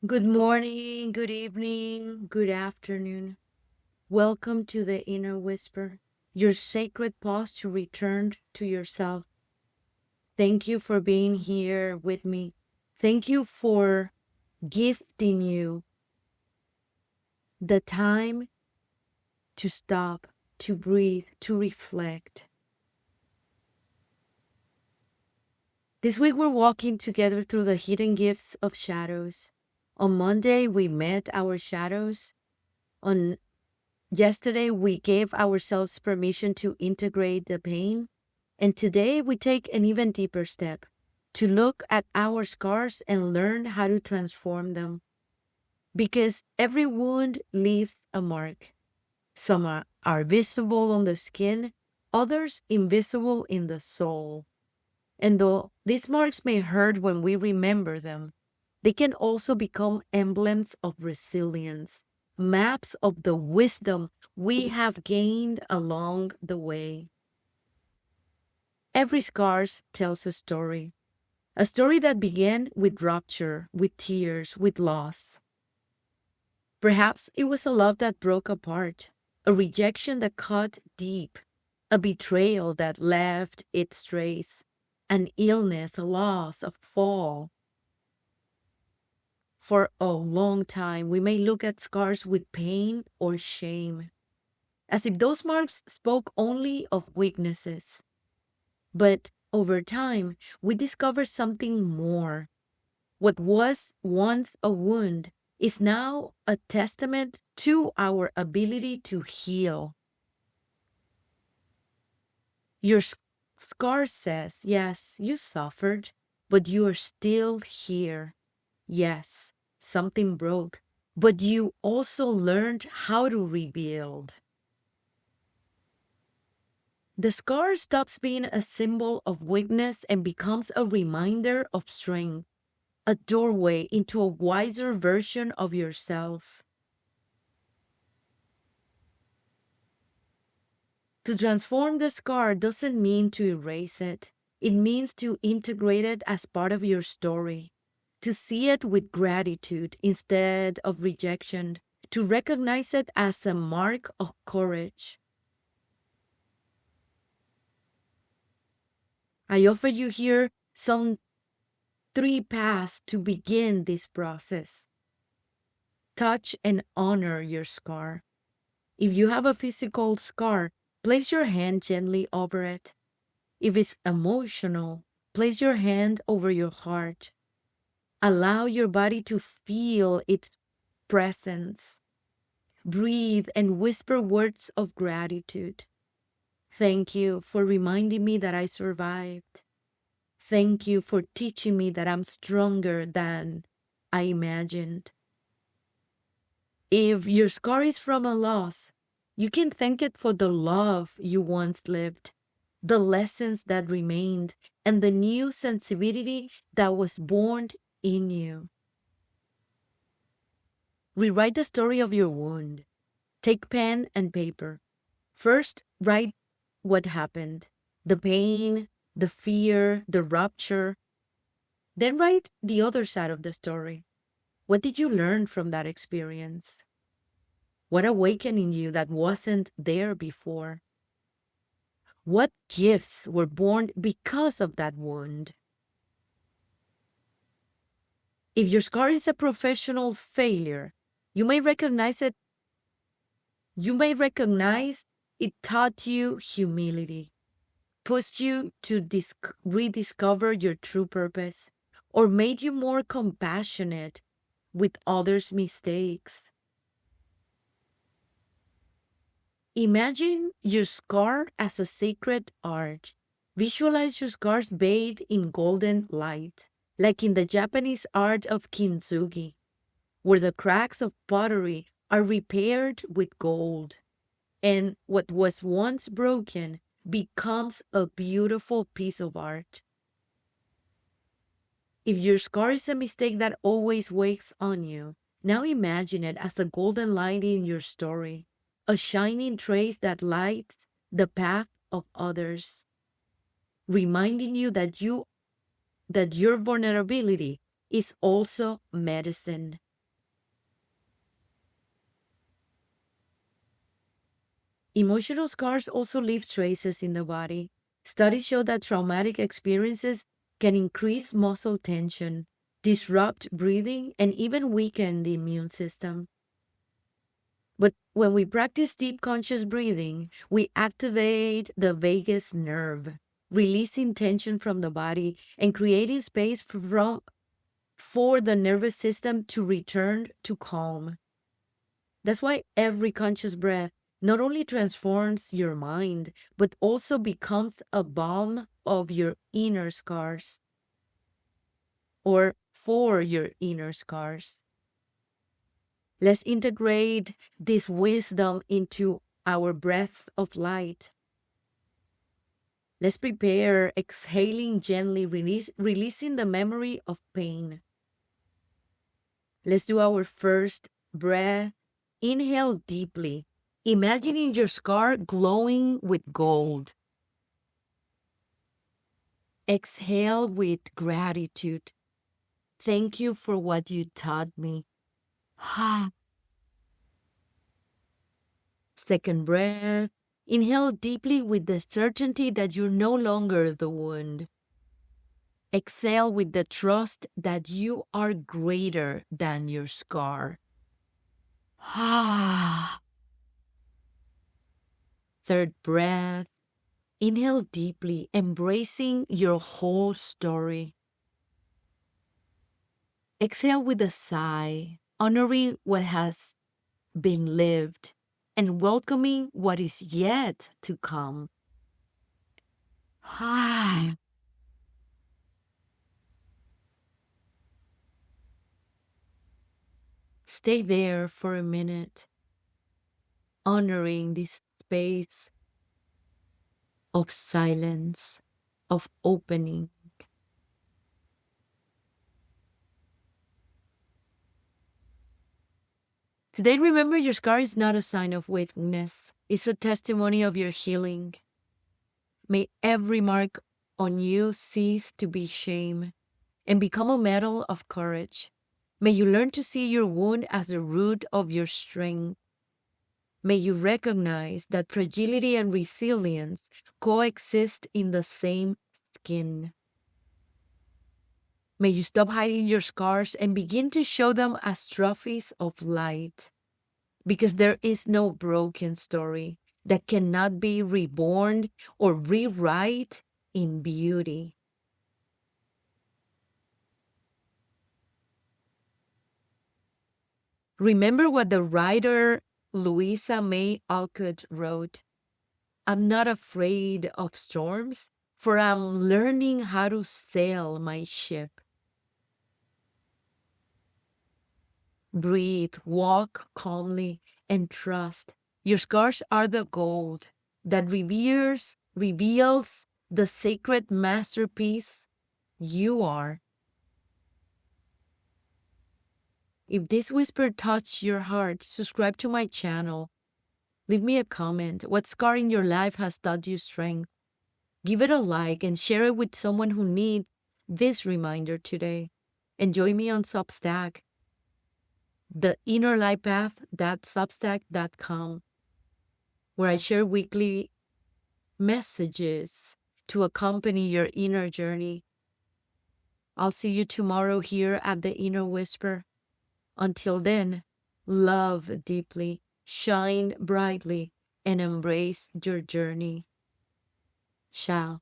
Good morning, good evening, good afternoon. Welcome to the Inner Whisper, your sacred pause to return to yourself. Thank you for being here with me. Thank you for gifting you the time to stop, to breathe, to reflect. This week we're walking together through the hidden gifts of shadows. On Monday, we met our shadows. On Yesterday, we gave ourselves permission to integrate the pain, and today we take an even deeper step to look at our scars and learn how to transform them. Because every wound leaves a mark. Some are visible on the skin, others invisible in the soul. And though these marks may hurt when we remember them, they can also become emblems of resilience, maps of the wisdom we have gained along the way. Every scar tells a story that began with rupture, with tears, with loss. Perhaps it was a love that broke apart, a rejection that cut deep, a betrayal that left its trace, an illness, a loss, a fall. For a long time, we may look at scars with pain or shame, as if those marks spoke only of weaknesses. But over time, we discover something more. What was once a wound is now a testament to our ability to heal. Your scar says, yes, you suffered, but you are still here. Yes, something broke, but you also learned how to rebuild. The scar stops being a symbol of weakness and becomes a reminder of strength, a doorway into a wiser version of yourself. To transform the scar doesn't mean to erase it. It means to integrate it as part of your story, to see it with gratitude instead of rejection, to recognize it as a mark of courage. I offer you here some 3 paths to begin this process. Touch and honor your scar. If you have a physical scar, place your hand gently over it. If it's emotional, place your hand over your heart. Allow your body to feel its presence. Breathe and whisper words of gratitude. Thank you for reminding me that I survived. Thank you for teaching me that I'm stronger than I imagined. If your scar is from a loss, you can thank it for the love you once lived, the lessons that remained, and the new sensibility that was born in you. Rewrite the story of your wound. Take pen and paper. First, write what happened, the pain, the fear, the rupture. Then write the other side of the story. What did you learn from that experience? What awakened in you that wasn't there before? What gifts were born because of that wound? If your scar is a professional failure, you may recognize it. You may recognize it taught you humility, pushed you to rediscover your true purpose, or made you more compassionate with others' mistakes. Imagine your scar as a sacred art. Visualize your scars bathed in golden light, like in the Japanese art of kintsugi, where the cracks of pottery are repaired with gold, and what was once broken becomes a beautiful piece of art. If your scar is a mistake that always wakes on you, now imagine it as a golden light in your story, a shining trace that lights the path of others, reminding you that your vulnerability is also medicine. Emotional scars also leave traces in the body. Studies show that traumatic experiences can increase muscle tension, disrupt breathing, and even weaken the immune system. But when we practice deep conscious breathing, we activate the vagus nerve, releasing tension from the body and creating space for the nervous system to return to calm. That's why every conscious breath not only transforms your mind, but also becomes a balm of your inner scars or for your inner scars. Let's integrate this wisdom into our breath of light. Let's prepare, exhaling gently, releasing the memory of pain. Let's do our first breath. Inhale deeply, imagining your scar glowing with gold. Exhale with gratitude. Thank you for what you taught me. Ha. Second breath. Inhale deeply with the certainty that you're no longer the wound. Exhale with the trust that you are greater than your scar. Ah. Third breath. Inhale deeply, embracing your whole story. Exhale with a sigh, honoring what has been lived and welcoming what is yet to come. Ah. Stay there for a minute, honoring this space of silence, of opening. Today, remember your scar is not a sign of weakness. It's a testimony of your healing. May every mark on you cease to be shame and become a medal of courage. May you learn to see your wound as the root of your strength. May you recognize that fragility and resilience coexist in the same skin. May you stop hiding your scars and begin to show them as trophies of light. Because there is no broken story that cannot be reborn or rewrite in beauty. Remember what the writer Louisa May Alcott wrote. I'm not afraid of storms, for I'm learning how to sail my ship. Breathe, walk calmly, and trust. Your scars are the gold that reveals the sacred masterpiece you are. If this whisper touched your heart, subscribe to my channel. Leave me a comment. What scar in your life has taught you strength? Give it a like and share it with someone who needs this reminder today. And join me on Substack, theinnerlightpath.substack.com, where I share weekly messages to accompany your inner journey. I'll see you tomorrow here at the Inner Whisper. Until then, love deeply, shine brightly, and embrace your journey. Ciao.